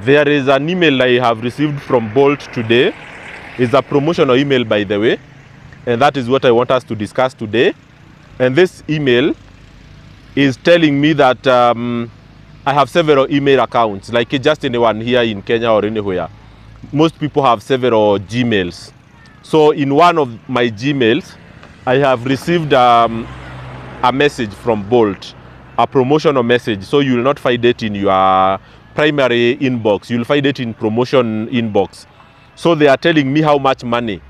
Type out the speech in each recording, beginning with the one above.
There is an email I have received from Bolt today. It's a promotional email, by the way, and that is what I want us to discuss today. And this email is telling me that I have several email accounts, like just anyone here in Kenya or anywhere. Most people have several Gmails. So in one of my Gmails, I have received a message from Bolt, a promotional message. So you will not find it in your primary inbox. You'll find it in promotion inbox. So they are telling me how much money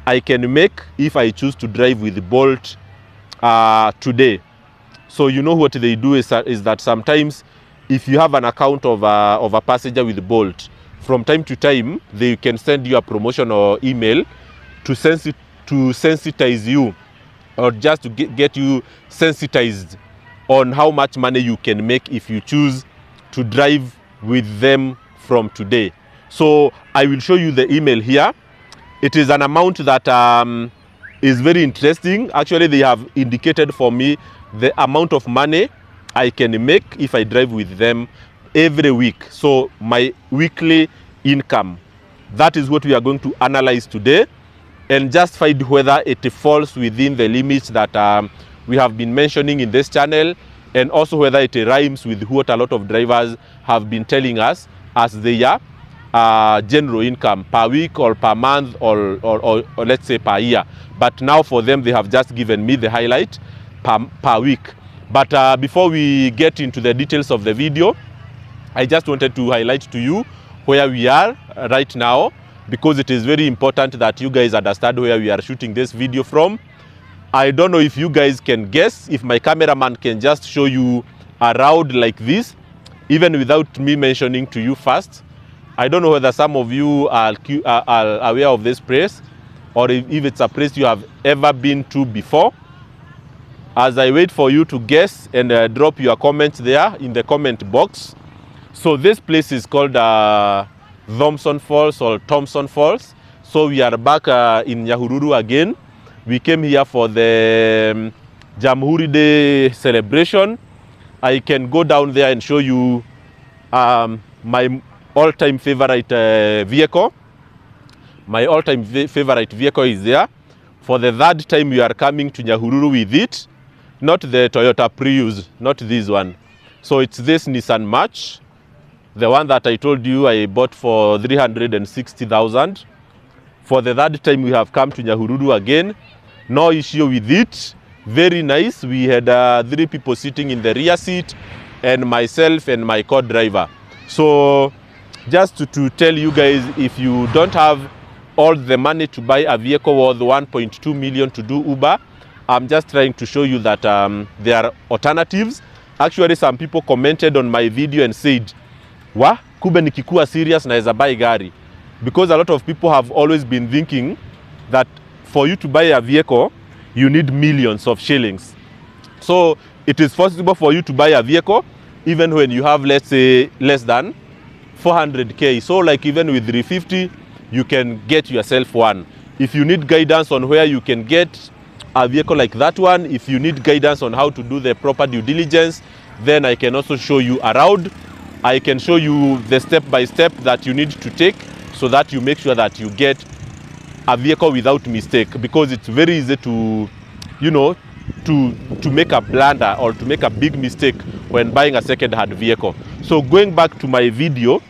I can make if I choose to drive with Bolt today. So you know what they do is that sometimes if you have an account of a passenger with Bolt, from time to time they can send you a promotional email to sensitize you, or just to get you sensitized on how much money you can make if you choose to drive with them from today. So I will show you the email here. It is an amount that is very interesting. Actually, they have indicated for me the amount of money I can make if I drive with them every week. So my weekly income. That is what we are going to analyze today and just find whether it falls within the limits that we have been mentioning in this channel, and also whether it rhymes with what a lot of drivers have been telling us as their general income per week or per month or let's say per year. But now for them, they have just given me the highlight per week. But before we get into the details of the video, I just wanted to highlight to you where we are right now, because it is very important that you guys understand where we are shooting this video from. I don't know if you guys can guess, if my cameraman can just show you around like this, even without me mentioning to you first. I don't know whether some of you are aware of this place, or if it's a place you have ever been to before. As I wait for you to guess and drop your comments there in the comment box. So this place is called Thomson Falls or Thomson Falls. So we are back in Nyahururu again. We came here for the Jamhuri Day celebration. I can go down there and show you my all-time favorite vehicle. My all-time favorite vehicle is there. For the third time we are coming to Nyahururu with it. Not the Toyota Prius, not this one. So it's this Nissan March. The one that I told you I bought for 360,000. For the third time we have come to Nyahururu again. No issue with it. Very nice. We had 3 people sitting in the rear seat, and myself and my co-driver. So just to tell you guys, if you don't have all the money to buy a vehicle worth 1.2 million to do Uber, I'm just trying to show you that there are alternatives. Actually, some people commented on my video and said, kumbe nikikuwa serious naeza buy gari. Because a lot of people have always been thinking that for you to buy a vehicle, you need millions of shillings. So it is possible for you to buy a vehicle even when you have, let's say, less than 400K. So like even with 350, you can get yourself one. If you need guidance on where you can get a vehicle like that one, if you need guidance on how to do the proper due diligence, then I can also show you around. I can show you the step-by-step that you need to take so that you make sure that you get a vehicle without mistake, because it's very easy to, you know, to make a blunder or to make a big mistake when buying a second-hand vehicle. So going back to my video,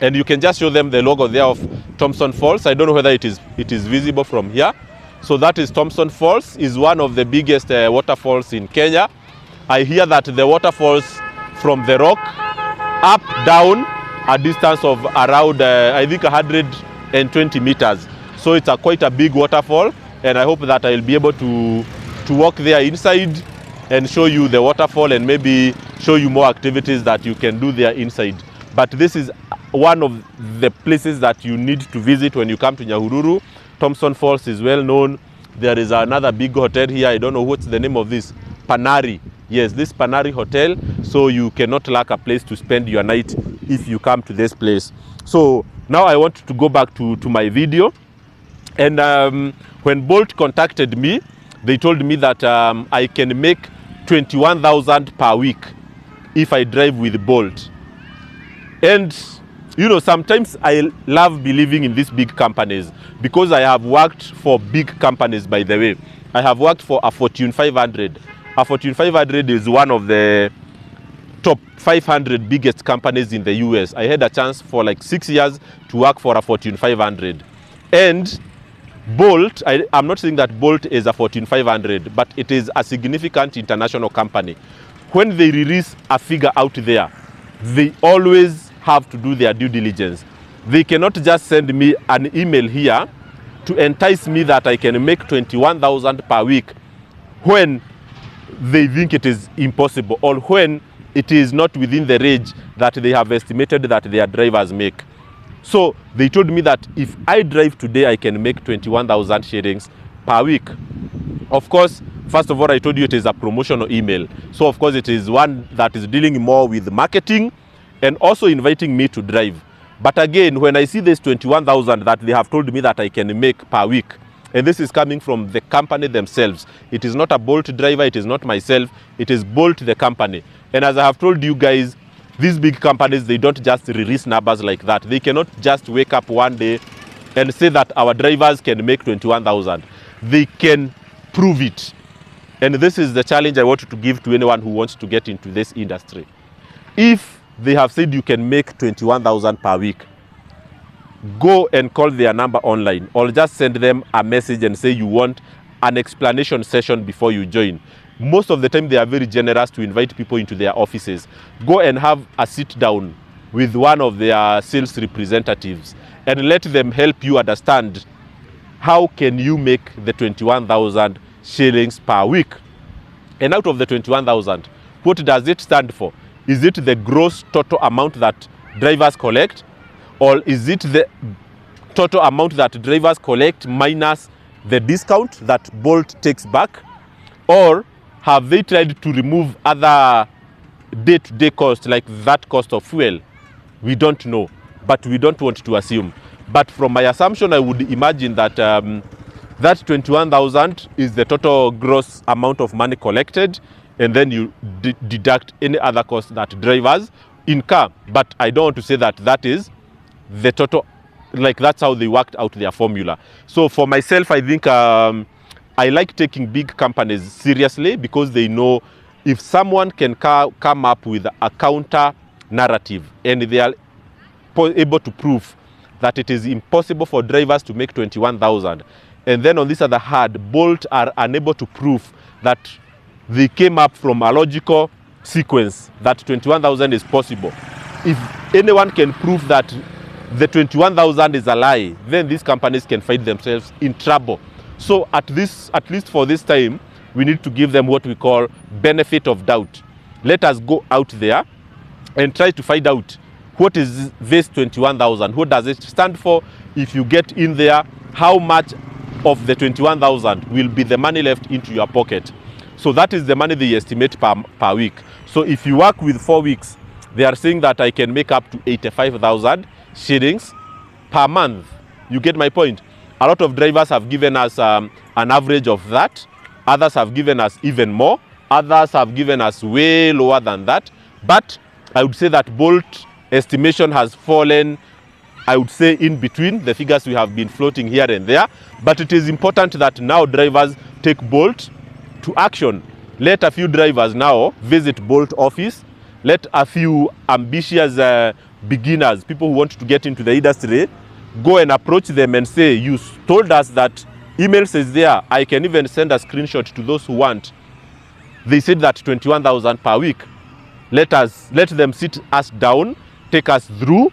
and you can just show them the logo there of Thomson Falls. I don't know whether it is visible from here. So that is Thomson Falls, is one of the biggest waterfalls in Kenya. I hear that the waterfalls from the rock up, down, a distance of around, I think 120 meters. So it's quite a big waterfall, and I hope that I'll be able to walk there inside and show you the waterfall, and maybe show you more activities that you can do there inside. But this is one of the places that you need to visit when you come to Nyahururu. Thomson Falls is well known. There is another big hotel here. I don't know what's the name of this. Panari. Yes, this Panari Hotel. So you cannot lack a place to spend your night if you come to this place. So now I want to go back to my video. And when Bolt contacted me, they told me that I can make 21,000 per week if I drive with Bolt. And You know, sometimes I love believing in these big companies because I have worked for big companies, by the way. I have worked for a Fortune 500. A Fortune 500 is one of the top 500 biggest companies in the US. I had a chance for like 6 years to work for a Fortune 500. And Bolt, I'm not saying that Bolt is a Fortune 500, but it is a significant international company. When they release a figure out there, they always have to do their due diligence. They cannot just send me an email here to entice me that I can make 21,000 per week when they think it is impossible, or when it is not within the range that they have estimated that their drivers make. So they told me that if I drive today, I can make 21,000 shillings per week. Of course, first of all, I told you it is a promotional email. So of course, it is one that is dealing more with marketing and also inviting me to drive. But again, when I see this 21,000 that they have told me that I can make per week, and this is coming from the company themselves. It is not a Bolt driver, it is not myself, it is Bolt the company. And as I have told you guys, these big companies, they don't just release numbers like that. They cannot just wake up one day and say that our drivers can make 21,000. They can prove it. And this is the challenge I want to give to anyone who wants to get into this industry. If they have said you can make 21,000 per week, go and call their number online, or just send them a message and say you want an explanation session before you join. Most of the time, they are very generous to invite people into their offices. Go and have a sit down with one of their sales representatives and let them help you understand how can you make the 21,000 shillings per week. And out of the 21,000, what does it stand for? Is it the gross total amount that drivers collect? Or is it the total amount that drivers collect minus the discount that Bolt takes back? Or have they tried to remove other day-to-day costs like that cost of fuel? We don't know, but we don't want to assume. But from my assumption, I would imagine that that 21,000 is the total gross amount of money collected, and then you deduct any other cost that drivers incur. But I don't want to say that that is the total, like that's how they worked out their formula. So for myself, I think I like taking big companies seriously because they know if someone can come up with a counter narrative and they are able to prove that it is impossible for drivers to make 21,000, and then on this other hand, Bolt are unable to prove that they came up from a logical sequence that 21,000 is possible. If anyone can prove that the 21,000 is a lie, then these companies can find themselves in trouble. So at least for this time, we need to give them what we call benefit of doubt. Let us go out there and try to find out what is this 21,000? What does it stand for? If you get in there, how much of the 21,000 will be the money left into your pocket? So that is the money they estimate per week. So if you work with 4 weeks, they are saying that I can make up to 85,000 shillings per month. You get my point? A lot of drivers have given us an average of that. Others have given us even more. Others have given us way lower than that. But I would say that Bolt estimation has fallen, I would say, in between the figures we have been floating here and there. But it is important that now drivers take Bolt to action. Let a few drivers now visit Bolt office. Let a few ambitious beginners, people who want to get into the industry, go and approach them and say, you told us that email says there, I can even send a screenshot to those who want. They said that 21,000 per week. Let them sit us down, take us through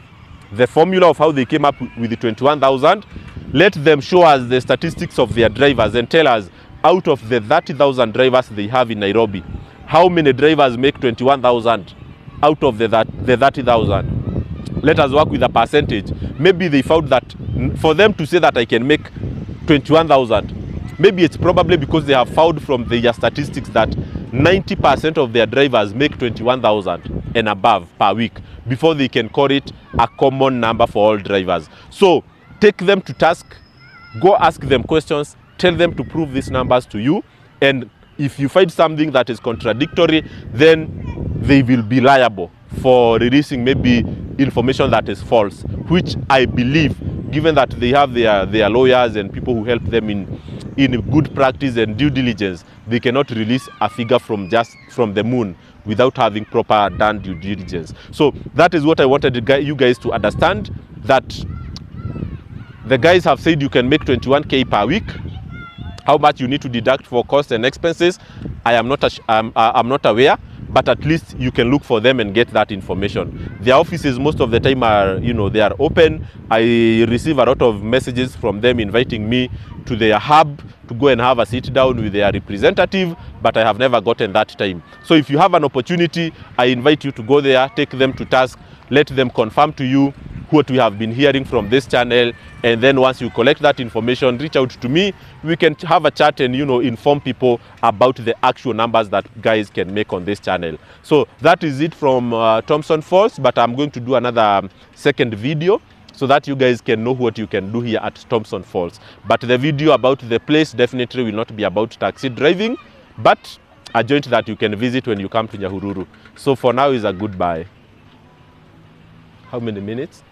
the formula of how they came up with the 21,000. Let them show us the statistics of their drivers and tell us, out of the 30,000 drivers they have in Nairobi, how many drivers make 21,000 out of the 30,000? Let us work with a percentage. Maybe they found that for them to say that I can make 21,000, maybe it's probably because they have found from their statistics that 90% of their drivers make 21,000 and above per week before they can call it a common number for all drivers. So take them to task, go ask them questions, tell them to prove these numbers to you, and if you find something that is contradictory, then they will be liable for releasing maybe information that is false, which I believe, given that they have their lawyers and people who help them in good practice and due diligence, they cannot release a figure from the moon without having proper done due diligence. So that is what I wanted you guys to understand, that the guys have said you can make 21K per week. How much you need to deduct for costs and expenses, I'm not aware, but at least you can look for them and get that information. Their offices most of the time are, they are open. I receive a lot of messages from them inviting me to their hub to go and have a sit down with their representative, but I have never gotten that time. So if you have an opportunity, I invite you to go there, take them to task, let them confirm to you what we have been hearing from this channel, and then once you collect that information, reach out to me. We can have a chat and inform people about the actual numbers that guys can make on this channel. So that is it from Thomson Falls, but I'm going to do another second video so that you guys can know what you can do here at Thomson Falls. But the video about the place definitely will not be about taxi driving, but a joint that you can visit when you come to Nyahururu. So for now is a goodbye. How many minutes?